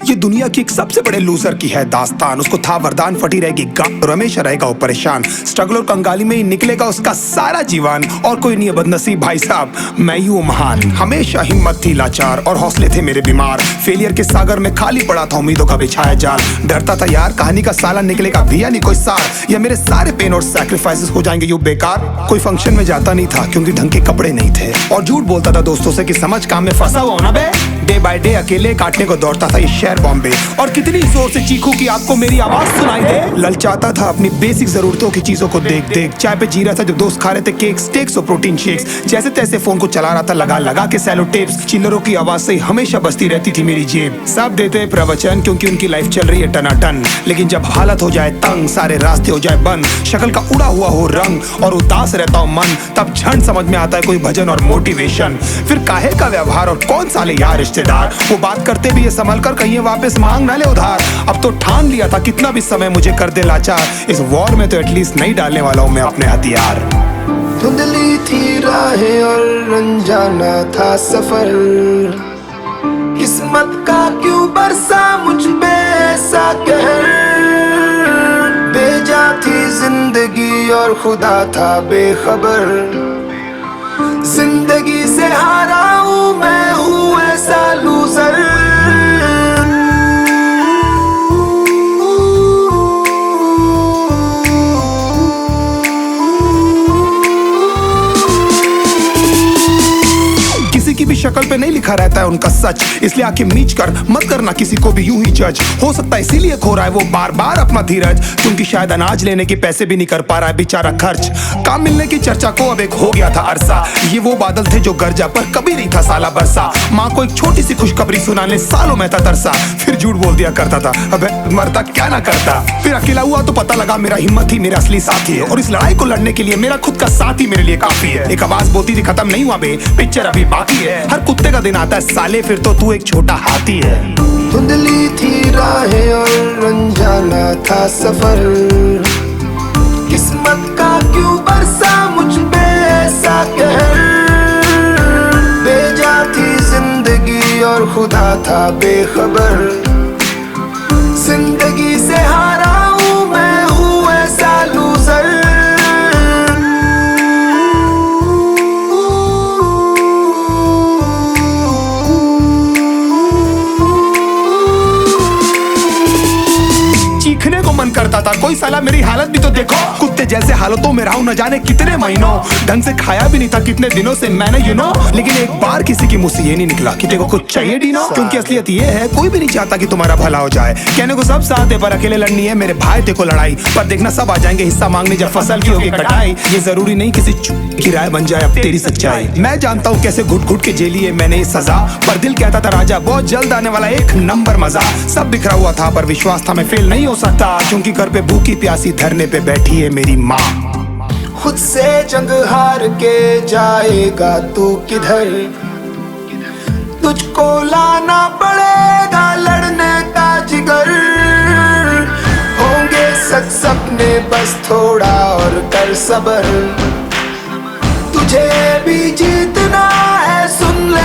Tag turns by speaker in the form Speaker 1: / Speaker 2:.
Speaker 1: ये दुनिया की एक सबसे बड़े लूजर की है दास्तान। उसको था वरदान, फटी रहेगी गांड और हमेशा रहेगा वो परेशान। स्ट्रगल और कंगाली में ही निकलेगा उसका सारा जीवन। और कोई नहीं है बदनसीब भाई साहब, मैं ही हूँ महान। हमेशा हिम्मत थी लाचार और हौसले थे मेरे बीमार। फेलियर के सागर में खाली पड़ा था उम्मीदों का बिछाया जाल। डरता था यार कहानी का साला निकलेगा भी या नहीं कोई सार, या मेरे सारे पेन और सैक्रिफाइसेस हो जाएंगे यूं बेकार। कोई फंक्शन में जाता नहीं था क्योंकि ढंग के कपड़े नहीं थे, और झूठ बोलता था दोस्तों से कि समझ काम में फंसा हुआ ना बे। डे बाय डे अकेले काटने को दौड़ता था ये शहर बॉम्बे। और कितनी जोर से चीखूं कि आपको मेरी आवाज सुनाई दे। ललचाता था अपनी बेसिक जरूरतों की चीजों को देख देख। चाय पे जी रहा था जब दोस्त खा रहे थे केक, स्टेक्स और प्रोटीन शेक्स। जैसे तैसे फोन को चला रहा था लगा लगा के सैलो टेप्स। चिल्लरों की आवाज से हमेशा बजती रहती थी मेरी जेब। सब देते प्रवचन क्योंकि उनकी लाइफ चल रही है टनाटन, लेकिन जब हालत हो जाए तंग, सारे रास्ते हो जाए बंद, शक्ल का उड़ा हुआ हो रंग और उदास रहता हो मन, तब क्षण समझ में आता है कोई भजन और मोटिवेशन। फिर काहे का व्यवहार और कौन साले यार रिश्तेदार, वो बात करते भी ये संभल कर कहीं वापस मांग ना ले उधार। अब तो ठान लिया था कितना भी समय मुझे कर दे लाचार, इस वॉर में तो एटलीस्ट नहीं डालने वाला हूं मैं अपने हथियार।
Speaker 2: धुंधली थी राहें और अनजाना था सफर, किस्मत का क्यों बरसा मुझ पे ऐसा कहर। बेजा थी जिंदगी और खुदा था बेखबर, जिंदगी से हारा हूँ मैं हूँ ऐसा लूजर।
Speaker 1: किसी की भी शक्ल पे नहीं लिखा रहता है उनका सच, इसलिए आंखें मीच कर मत करना किसी को भी यूं ही जज। हो सकता है इसीलिए खो रहा है वो बार बार अपना धीरज, क्योंकि शायद अनाज लेने के पैसे भी नहीं कर पा रहा है बेचारा खर्च। काम मिलने की चर्चा को अब एक हो गया था अरसा, ये वो बादल थे जो गरजा पर कभी नहीं था साला बरसा। माँ को एक छोटी सी खुशखबरी सुनाने सालों में था तरसा, फिर झूठ बोल दिया करता था अबे मरता क्या ना करता। फिर अकेला हुआ तो पता लगा मेरा हिम्मत ही मेरा असली साथी है, और इस लड़ाई को लड़ने के लिए मेरा खुद का साथ ही मेरे लिए काफी है। एक आवाज बोलती थी खत्म नहीं हुआ बे, पिक्चर अभी बाकी है। हर कुत्ते का दिन आता है साले, फिर तो तू एक छोटा हाथी है।
Speaker 2: धुंधली थी राहें और अनजाना था सफर, किस्मत का क्यों बरसा मुझ पे ऐसा कहर। बेजा थी जिंदगी और खुदा था बेखबर, जिंदगी से हारा हूँ मैं हूँ ऐसा लूजर।
Speaker 1: चीखने को मन करता था, कोई साला मेरी हालत भी तो देखो। कुत्ते जैसे हालतों में रहा हूं न जाने कितने महीनों, ढंग से खाया भी नहीं था कितने दिनों से मैंने लेकिन एक बार किसी की मुंह से ये नहीं निकला कि तेरे को कुछ चाहिए डीनो। क्योंकि असलियत ये है कोई भी नहीं चाहता कि तुम्हारा भला हो जाए। कहने को सब साथ है पर अकेले लड़नी है मेरे भाई तेरे को लड़ाई, पर देखना सब आ जाएंगे हिस्सा मांगने जब फसल की होगी कटाई। ये जरूरी नहीं किसी की राय बन जाए अब तेरी सच्चाई। मैं जानता हूँ कैसे घुट घुट के झेली है मैंने ये सजा, पर दिल कहता था राजा बहुत जल्द आने वाला एक नंबर मजा। सब बिखरा हुआ था पर विश्वास था मैं फेल नहीं हो सकता, क्योंकि घर पे भूखी प्यासी धरने पे बैठी है मेरी माँ।
Speaker 2: खुद से जंग हार के जाएगा तू किधर, तुझको लाना पड़ेगा लड़ने का जिगर। होंगे सच सपने बस थोड़ा और कर सबर, तुझे भी जीतना है सुन ले।